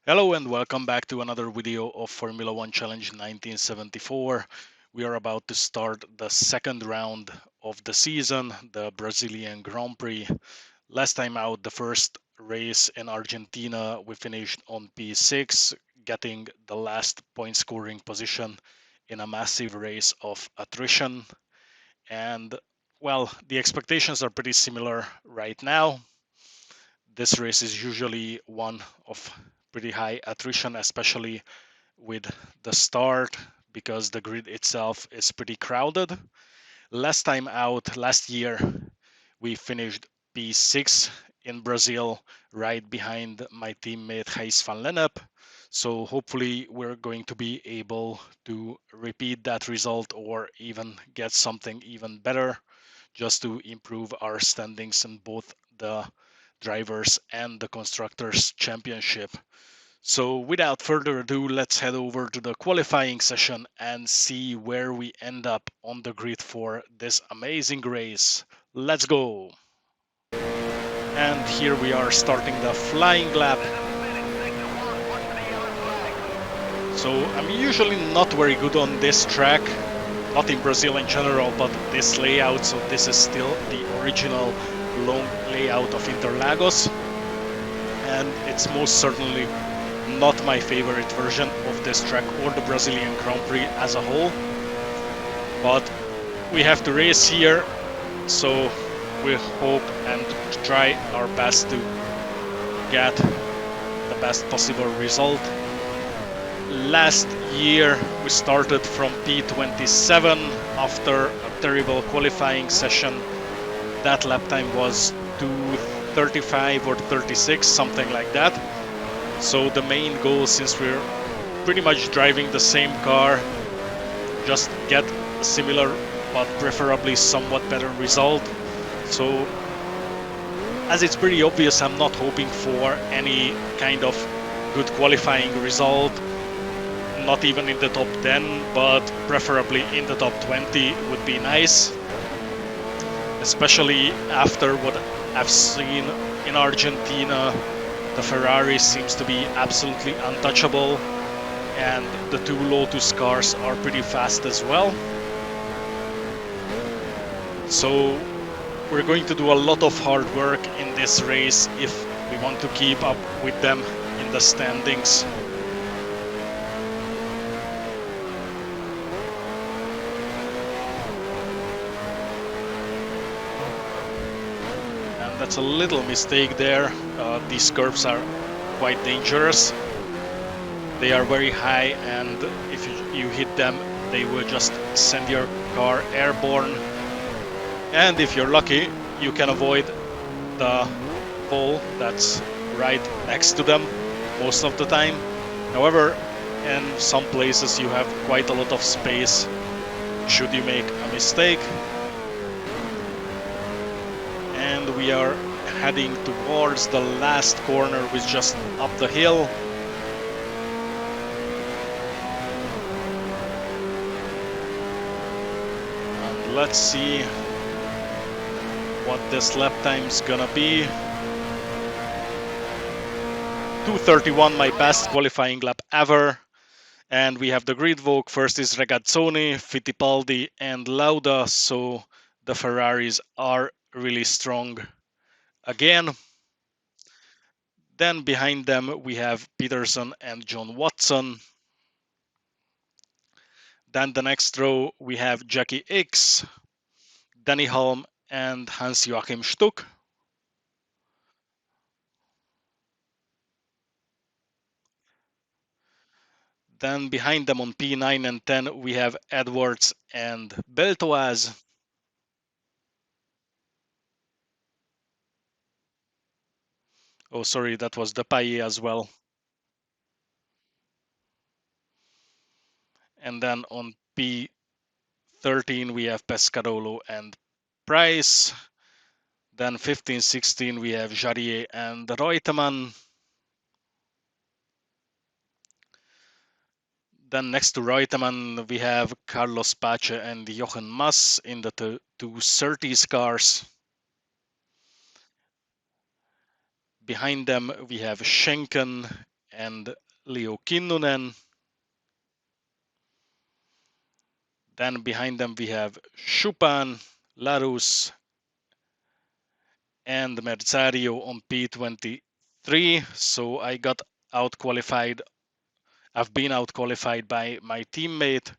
Hello and welcome back to another video of Formula One Challenge 1974. We are about to start the second round of the season, the Brazilian Grand Prix. Last time out, the first race in Argentina, we finished on P6, getting the last point scoring position in a massive race of attrition. And well, the expectations are pretty similar right now. This race is usually one of pretty high attrition, especially with the start, because the grid itself is pretty crowded. Last time out, last year, we finished P6 in Brazil, right behind my teammate Gijs van Lennep. So hopefully we're going to be able to repeat that result or even get something even better, just to improve our standings in both the drivers and the constructors championship. So without further ado, let's head over to the qualifying session and see where we end up on the grid for this amazing race. Let's go! And here we are starting the flying lap. So I'm usually not very good on this track, not in Brazil in general, but this layout. So this is still the original long layout of Interlagos, and it's most certainly not my favorite version of this track or the Brazilian Grand Prix as a whole. But we have to race here, so we hope and try our best to get the best possible result. Last year we started from P27 after a terrible qualifying session. That lap time was 2:35 or 36, something like that. So the main goal, since we're pretty much driving the same car, just get a similar but preferably somewhat better result. So as it's pretty obvious, I'm not hoping for any kind of good qualifying result, not even in the top 10, but preferably in the top 20 would be nice, especially after what I've seen in Argentina. The Ferrari seems to be absolutely untouchable, and the two Lotus cars are pretty fast as well. So we're going to do a lot of hard work in this race if we want to keep up with them in the standings. And that's a little mistake there. These curves are quite dangerous. They are very high, and if you hit them, they will just send your car airborne. And if you're lucky, you can avoid the pole that's right next to them most of the time. However, in some places you have quite a lot of space should you make a mistake. And we are heading towards the last corner, which is just up the hill. And let's see what this lap time's gonna be. 2:31, my best qualifying lap ever. And we have the grid vogue. First is Regazzoni, Fittipaldi, and Lauda. So the Ferraris are really strong again. Then behind them we have Peterson and John Watson. Then the next row we have Jackie Ickx, Danny Hulme, and Hans-Joachim Stuck. Then behind them on P9 and 10 we have Edwards and Beltoise. Oh, sorry, that was Depailler as well. And then on P13 we have Pescarolo and Price. Then 15, 16 we have Jarier and Reutemann. Then next to Reutemann we have Carlos Pace and Jochen Mass in the two Surtees cars. Behind them we have Schenken and Leo Kinnunen. Then behind them we have Schupan, Larus, and Merzario on P23. So I got out qualified. I've been out qualified by my teammate.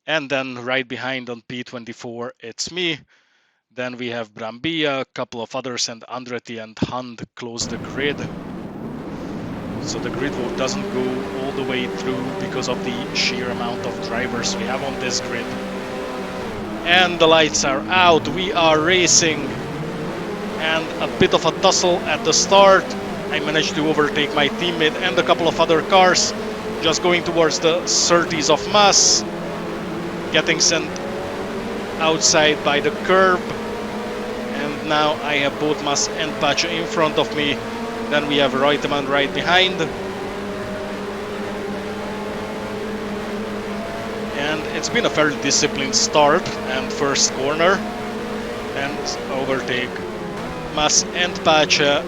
And then right behind on P24, it's me. Then we have Brambilla, a couple of others, and Andretti and Hund close the grid. So the grid vote doesn't go all the way through because of the sheer amount of drivers we have on this grid. And the lights are out. We are racing. And a bit of a tussle at the start. I managed to overtake my teammate and a couple of other cars. Just going towards the 30s of Mas. Getting sent outside by the curb. And now I have both Mas and Pacha in front of me. Then we have Reutemann right behind. And it's been a fairly disciplined start and first corner. And overtake Mas and Pacha.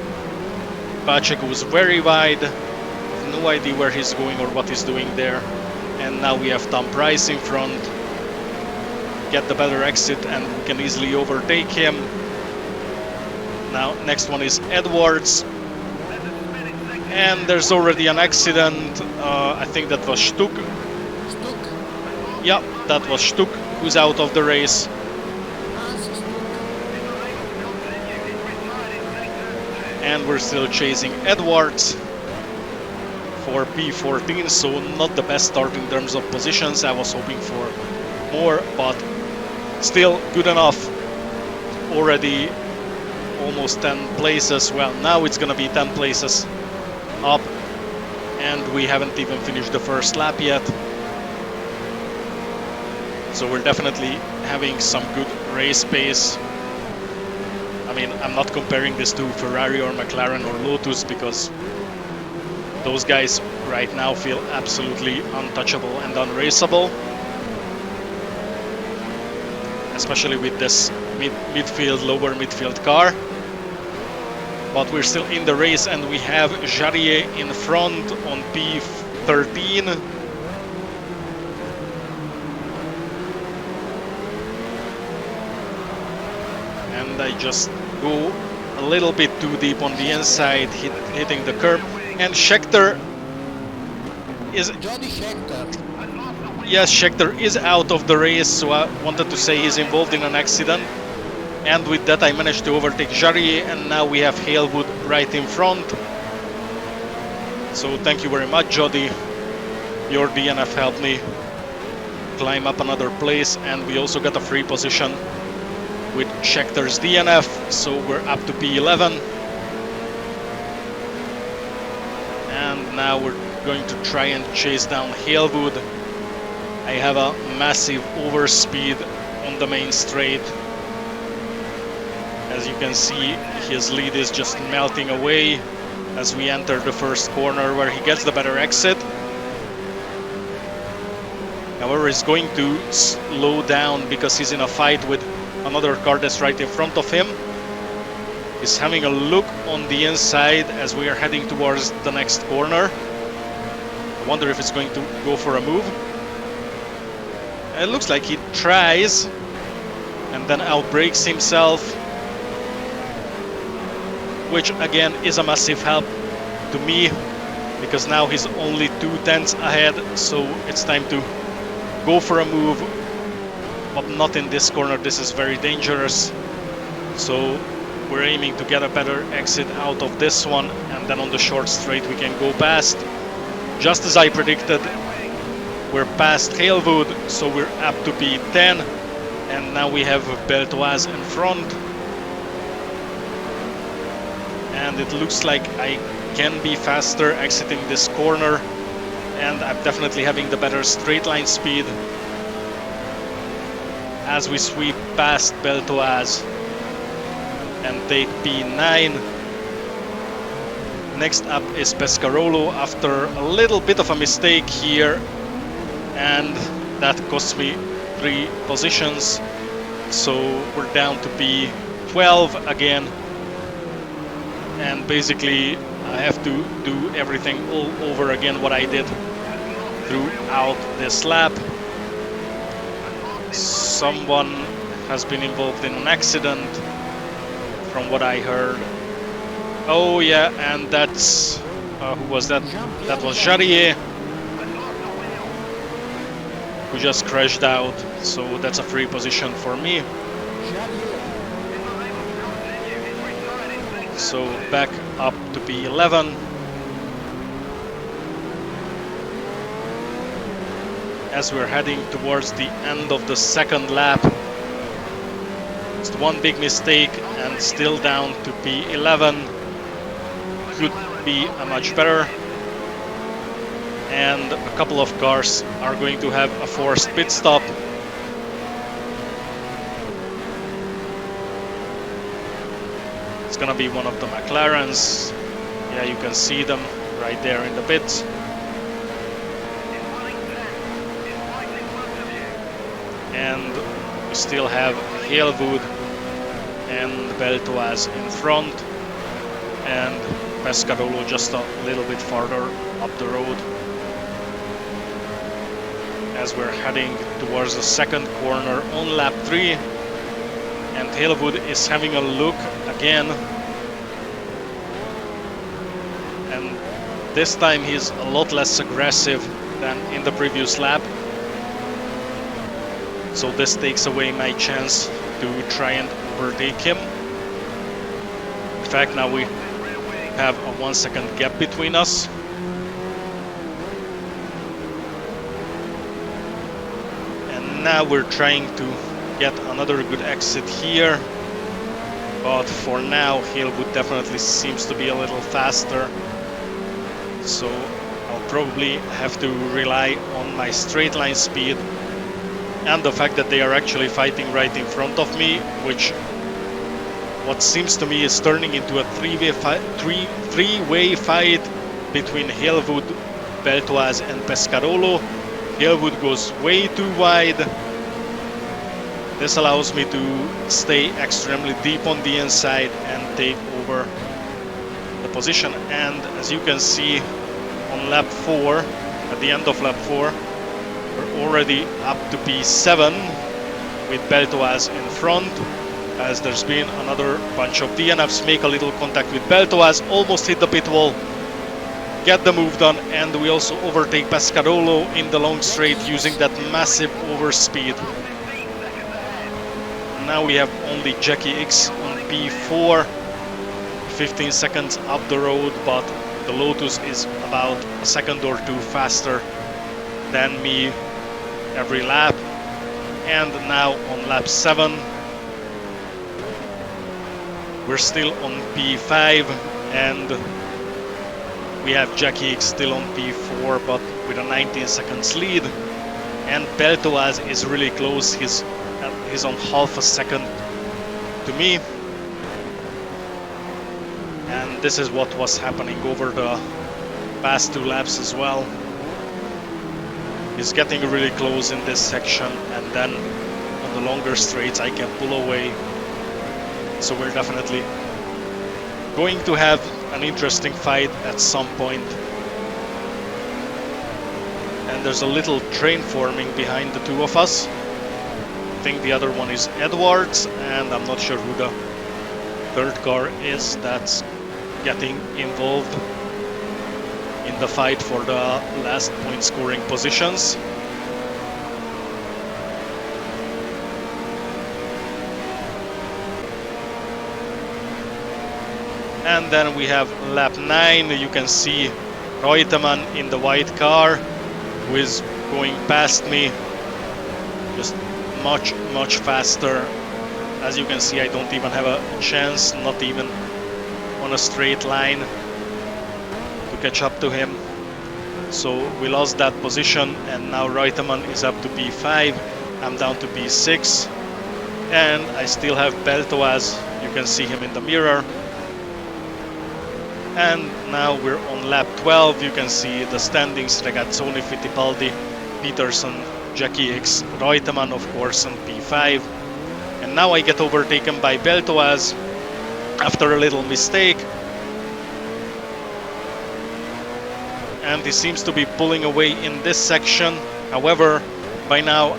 Pacha goes very wide. No idea where he's going or what he's doing there. And now we have Tom Price in front. Get the better exit and we can easily overtake him. Now next one is Edwards. And there's already an accident. I think that was Stuck. Yeah, that was Stuck who's out of the race. And we're still chasing Edwards for P14, so not the best start in terms of positions. I was hoping for more, but still good enough. Already almost 10 places. Well, now it's gonna be 10 places up, and we haven't even finished the first lap yet. So we're definitely having some good race pace. I mean, I'm not comparing this to Ferrari or McLaren or Lotus because those guys right now feel absolutely untouchable and unraceable. Especially with this midfield, lower midfield car. But we're still in the race and we have Jarier in front on P13. And I just go a little bit too deep on the inside, hitting the curb. And Scheckter is... Johnny Scheckter. Yes, Scheckter is out of the race, so I wanted to say he's involved in an accident. And with that I managed to overtake Jarier, and now we have Halewood right in front. So thank you very much, Jody. Your DNF helped me climb up another place, and we also got a free position with Scheckter's DNF, so we're up to P11. And now we're going to try and chase down Halewood. I have a massive overspeed on the main straight. As you can see, his lead is just melting away as we enter the first corner where he gets the better exit. However, he's going to slow down because he's in a fight with another car that's right in front of him. He's having a look on the inside as we are heading towards the next corner. I wonder if it's going to go for a move. It looks like he tries and then outbrakes himself, which again is a massive help to me because now he's only 2/10 ahead, so it's time to go for a move, but not in this corner. This is very dangerous, so we're aiming to get a better exit out of this one, and then on the short straight we can go past. Just as I predicted, we're past Halewood, so we're up to P10, and now we have Beltoise in front. And it looks like I can be faster exiting this corner, and I'm definitely having the better straight line speed as we sweep past Beltoise and take P9. Next up is Pescarolo after a little bit of a mistake here, and that cost me 3 positions, so we're down to P12 again. And basically I have to do everything all over again what I did throughout this lap. Someone has been involved in an accident, from what I heard. Oh yeah, and that's who was that? That was Jarier, who just crashed out. So that's a free position for me. So back up to P11. As we're heading towards the end of the second lap. It's one big mistake and still down to P11. Could be a much better. And a couple of cars are going to have a forced pit stop. It's gonna be one of the McLarens. Yeah, you can see them right there in the pits. And we still have Halewood and Beltoise in front, and Pescarolo just a little bit farther up the road. As we're heading towards the second corner on lap 3, and Halewood is having a look again, and this time he's a lot less aggressive than in the previous lap. So this takes away my chance to try and overtake him. In fact, now we have a 1 second gap between us. And now we're trying to get another good exit here. But for now, Halewood definitely seems to be a little faster. So I'll probably have to rely on my straight line speed and the fact that they are actually fighting right in front of me, which what seems to me is turning into a three-way fight between Halewood, Beltoise and Pescarolo. Halewood goes way too wide. This allows me to stay extremely deep on the inside and take over the position. And as you can see on lap 4, at the end of lap 4, we're already up to P7 with Beltoise in front, as there's been another bunch of DNFs make a little contact with Beltoise, almost hit the pit wall, get the move done, and we also overtake Pescarolo in the long straight using that massive overspeed. Now we have only Jackie X on P4, 15 seconds up the road, but the Lotus is about a second or two faster than me every lap. And now on lap 7 we're still on P5 and we have Jackie X still on P4 but with a 19 seconds lead, and Beltoise is really close. He's on half a second to me, and this is what was happening over the past 2 laps as well. He's getting really close in this section, and then on the longer straights I can pull away. So we're definitely going to have an interesting fight at some point. And there's a little train forming behind the two of us. I think the other one is Edwards, and I'm not sure who the third car is that's getting involved in the fight for the last point scoring positions. And then we have lap 9. You can see Reutemann in the white car, who is going past me, just much faster. As you can see, I don't even have a chance, not even on a straight line, to catch up to him. So we lost that position, and now Reutemann is up to P5. I'm down to P6, and I still have Beltoise. You can see him in the mirror. And now we're on lap 12. You can see the standings: Regazzoni, Fittipaldi, Peterson, Jackie X, Reutemann of course on P5. And now I get overtaken by Beltoise after a little mistake. and he seems to be pulling away in this section. However, by now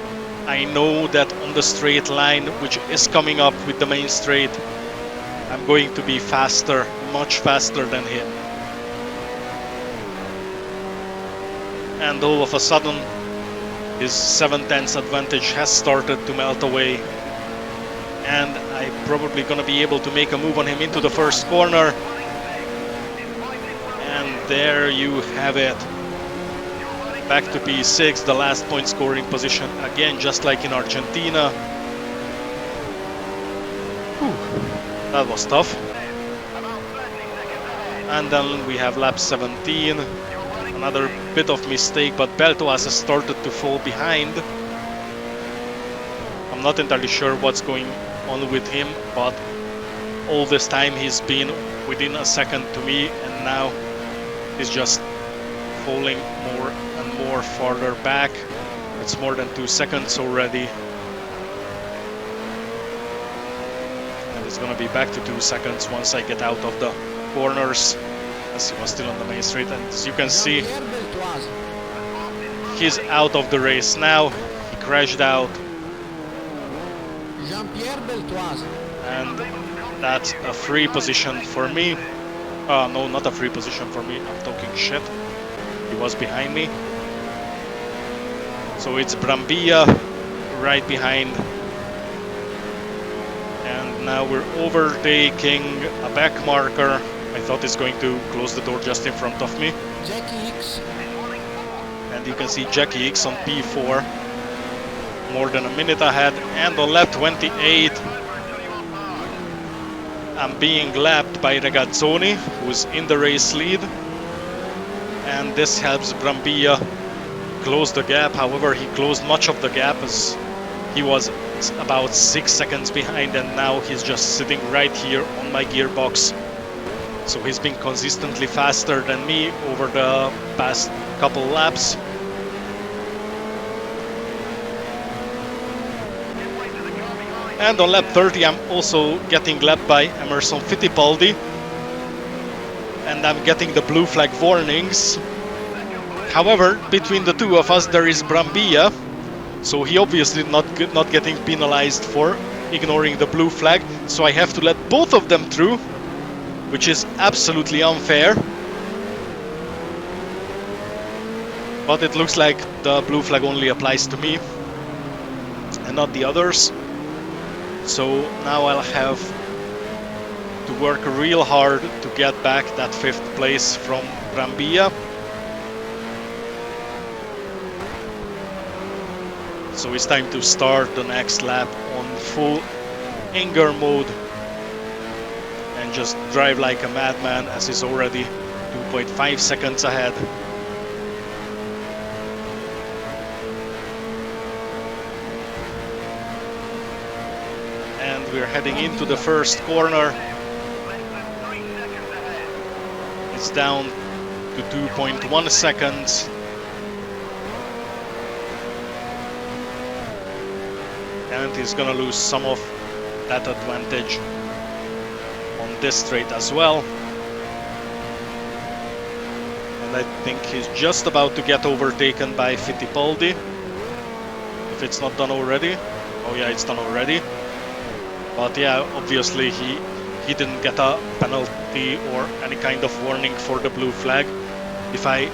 I know that on the straight line, which is coming up with the main straight, I'm going to be faster, much faster than him. And all of a sudden, his 7/10 advantage has started to melt away. And I'm probably gonna be able to make a move on him into the first corner. And there you have it. Back to P6, the last point scoring position, again, just like in Argentina. Whew, that was tough. And then we have lap 17. Another bit of mistake, but Beltoise has started to fall behind. I'm not entirely sure what's going on with him, but all this time he's been within a second to me, and now he's just falling more and more farther back. It's more than 2 seconds already. And it's gonna be back to 2 seconds once I get out of the corners, as he was still on the main straight. And as you can see, he's out of the race now. He crashed out. And that's a free position for me. No, not a free position for me. I'm talking shit. He was behind me. So it's Brambilla right behind. And now we're overtaking a back marker. I thought it's going to close the door just in front of me. Jackie X. And you can see Jackie X on P4. More than a minute ahead. And on lap 28, I'm being lapped by Regazzoni, who's in the race lead. And this helps Brambilla close the gap. However, he closed much of the gap as he was about 6 seconds behind, and now he's just sitting right here on my gearbox. So he's been consistently faster than me over the past couple laps. And on lap 30, I'm also getting lapped by Emerson Fittipaldi. And I'm getting the blue flag warnings. However, between the two of us, there is Brambilla. So he obviously not getting penalized for ignoring the blue flag. So I have to let both of them through, which is absolutely unfair. But it looks like the blue flag only applies to me and not the others. So now I'll have to work real hard to get back that 5th place from Brambilla. So it's time to start the next lap on full anger mode and just drive like a madman, as he's already 2.5 seconds ahead. And we're heading into the first corner. It's down to 2.1 seconds. And he's gonna lose some of that advantage on this straight as well. And I think he's just about to get overtaken by Fittipaldi, if it's not done already. Oh yeah, it's done already. But yeah, obviously he didn't get a penalty or any kind of warning for the blue flag. If I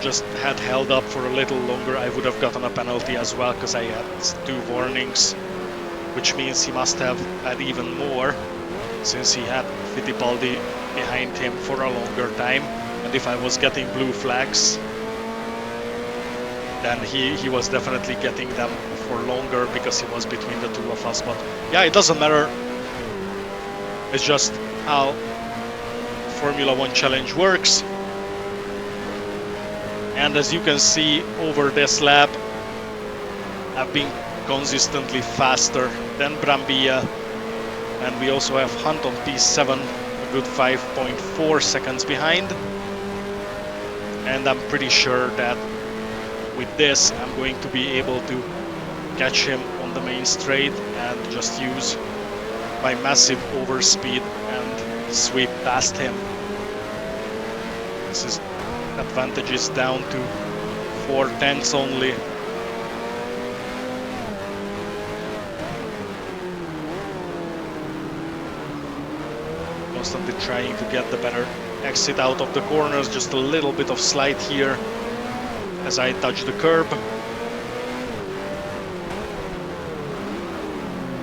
just had held up for a little longer, I would have gotten a penalty as well, because I had 2 warnings, which means he must have had even more, since he had Fittipaldi behind him for a longer time. And if I was getting blue flags, then he was definitely getting them for longer, because he was between the two of us. But yeah, it doesn't matter. It's just how Formula 1 Challenge works. And as you can see over this lap, I've been consistently faster than Brambilla. And we also have Hunt on P7, a good 5.4 seconds behind. And I'm pretty sure that with this, I'm going to be able to catch him on the main straight and just use my massive overspeed and sweep past him. This is advantage is down to 4 tenths only. Constantly trying to get the better exit out of the corners, just a little bit of slide here as I touch the curb.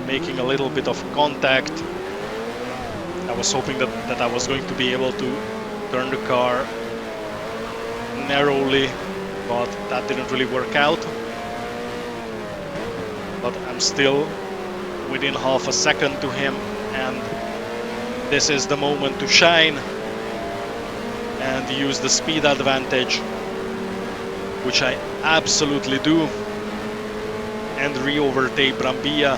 Making a little bit of contact. I was hoping that I was going to be able to turn the car narrowly, but that didn't really work out. But I'm still within half a second to him, and this is the moment to shine and use the speed advantage, which I absolutely do, and re-overtake Brambilla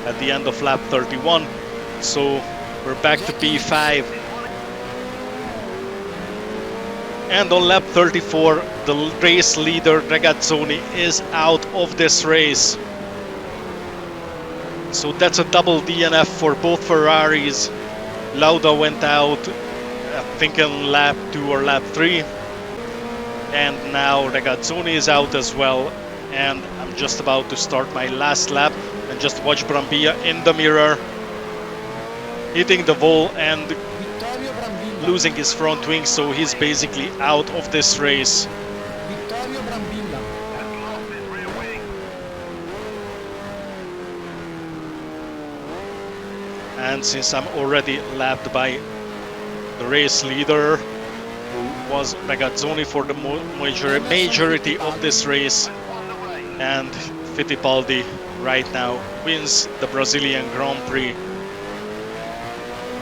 at the end of lap 31. So we're back to P5. And on lap 34, the race leader Regazzoni is out of this race. So that's a double DNF for both Ferraris. Lauda went out, I think in lap 2 or lap 3. And now Regazzoni is out as well. And I'm just about to start my last lap and just watch Brambilla in the mirror, hitting the wall and losing his front wing, so he's basically out of this race. And since I'm already lapped by the race leader, who was Regazzoni for the majority of this race, and Fittipaldi right now wins the Brazilian Grand Prix.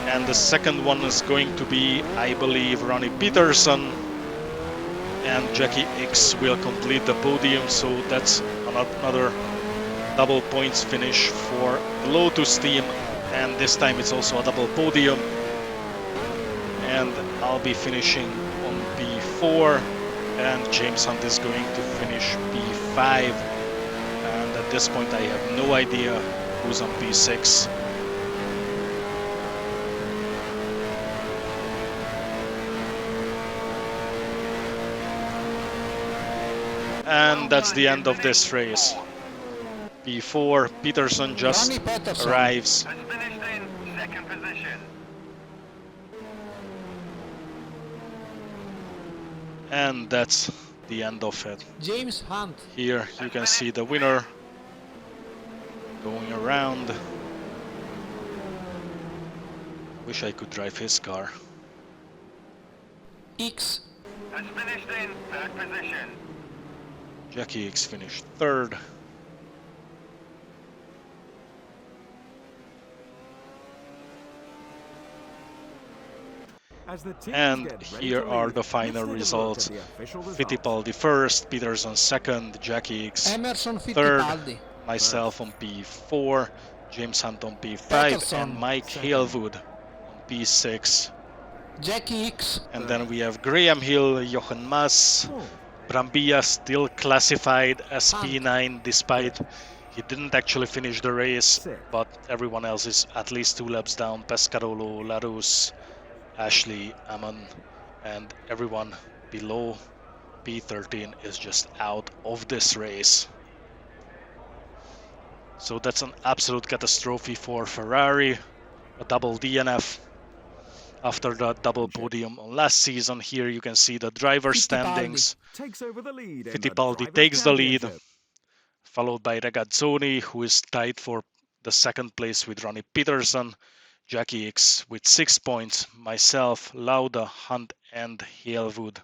And the second one is going to be, I believe, Ronnie Peterson, and Jackie X will complete the podium, so that's another double points finish for the Lotus team. And this time it's also a double podium, and I'll be finishing on P4, and James Hunt is going to finish P5, and at this point I have no idea who's on P6. And that's the end of this race. P4, Peterson just arrives. And that's the end of it. James Hunt. Here you can see the winner going around. Wish I could drive his car. X has finished in third position. Jackie X finished third. And here are the final results. Fittipaldi first, Peterson second, Jackie X Emerson third, Fittipaldi. myself on P4, James Hunt on P5, Peterson and Mike Halewood on P6. Jackie X. And then we have Graham Hill, Jochen Mass, Brambilla still classified as P9 despite he didn't actually finish the race, but everyone else is at least 2 laps down. Pescarolo, Larus, Ashley, Ammon, and everyone below P13 is just out of this race. So that's an absolute catastrophe for Ferrari, a double DNF after the double podium on last season. Here you can see the driver standings. Fittipaldi takes the lead, followed by Regazzoni, who is tied for the second place with Ronnie Peterson. Jackie X with 6 points, myself, Lauda, Hunt, and Halewood.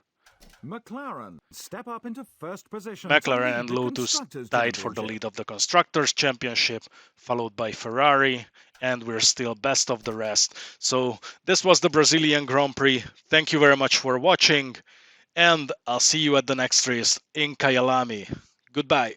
McLaren step up into first position. McLaren and Lotus tied for the lead of the Constructors' Championship, followed by Ferrari, and we're still best of the rest. So this was the Brazilian Grand Prix. Thank you very much for watching, and I'll see you at the next race in Kyalami. Goodbye.